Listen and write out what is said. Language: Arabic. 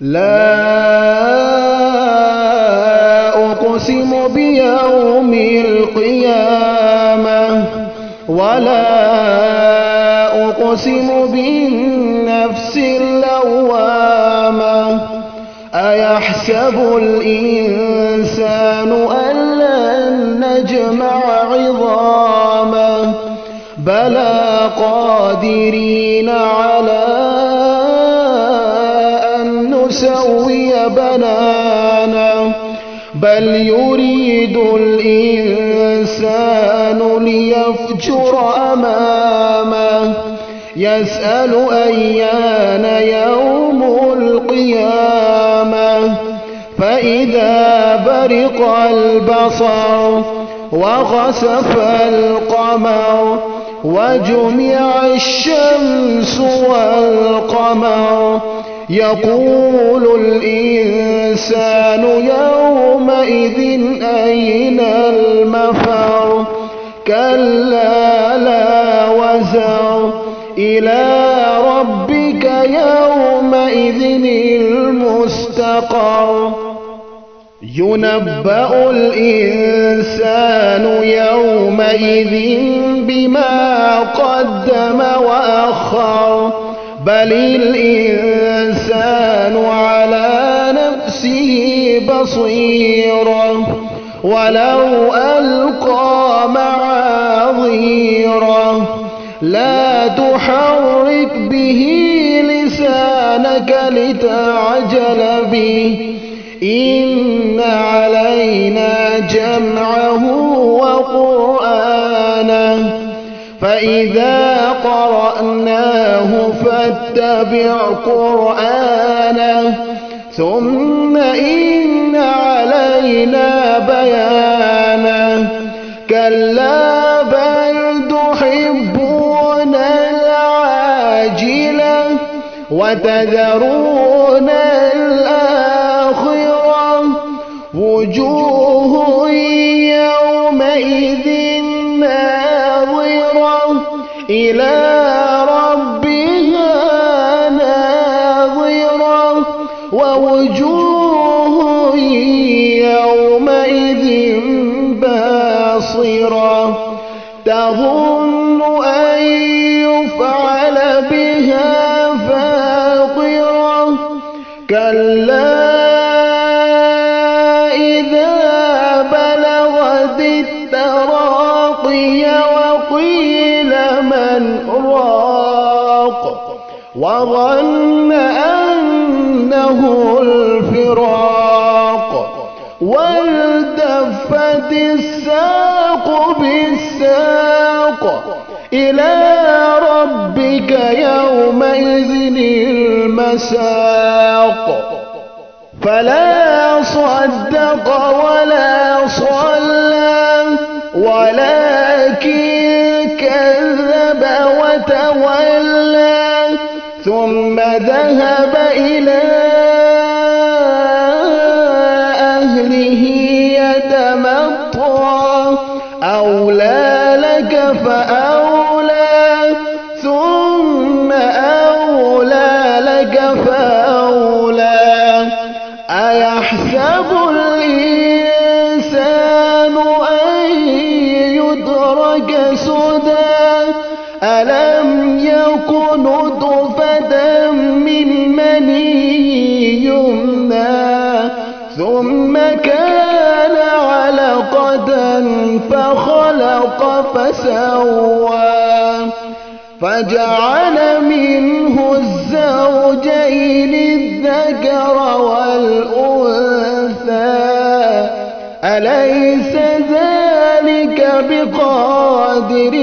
لا أقسم بيوم القيامة ولا أقسم بالنفس اللوامة أيحسب الإنسان أن لن نجمع عظامه بلى قادرين على أن نسوي بنانه بل يريد الإنسان ليفجر أمامه يسأل أيان يوم القيامة فإذا برق البصر وخسف القمر وجمع الشمس والقمر يقول الإنسان يومئذ أين المفر كلا لا وزر إلى ربك يومئذ المستقر ينبأ الإنسان يومئذ بما قدم وأخر بل الإنسان على نفسه بصيرة ولو ألقى معاذيره لا تحرك به لسانك لتعجل به إن علينا جمعه وقرآنه فإذا قرأناه فاتبع قرآنه ثم إن علينا بيانه كلا بل تحبون العاجلة وتذرون الآخرة وجوه يومئذ ناظرة إلى ربها ناظرة ووجوه يومئذ باصرة تظن أن يفعل بها فاقرة كلا إذا بلغت التراقي وقيل من راق وظن أنه الفراق والتفت الساق بالساق إلى ربك يومئذ المساق فلا صدق ولا صلى ولكن كذب وتولى ثم ذهب إلى أهله يتمطى أولى لك فأولى ثم أولى لك فأولى أيحسب الإنسان أن يترك سدى ألم يكن نطفة من مني يمنى ثم كان علقة فخلق فسوى فجعل منه الزوجين الذكر والأنثى أليس ذلك بقادر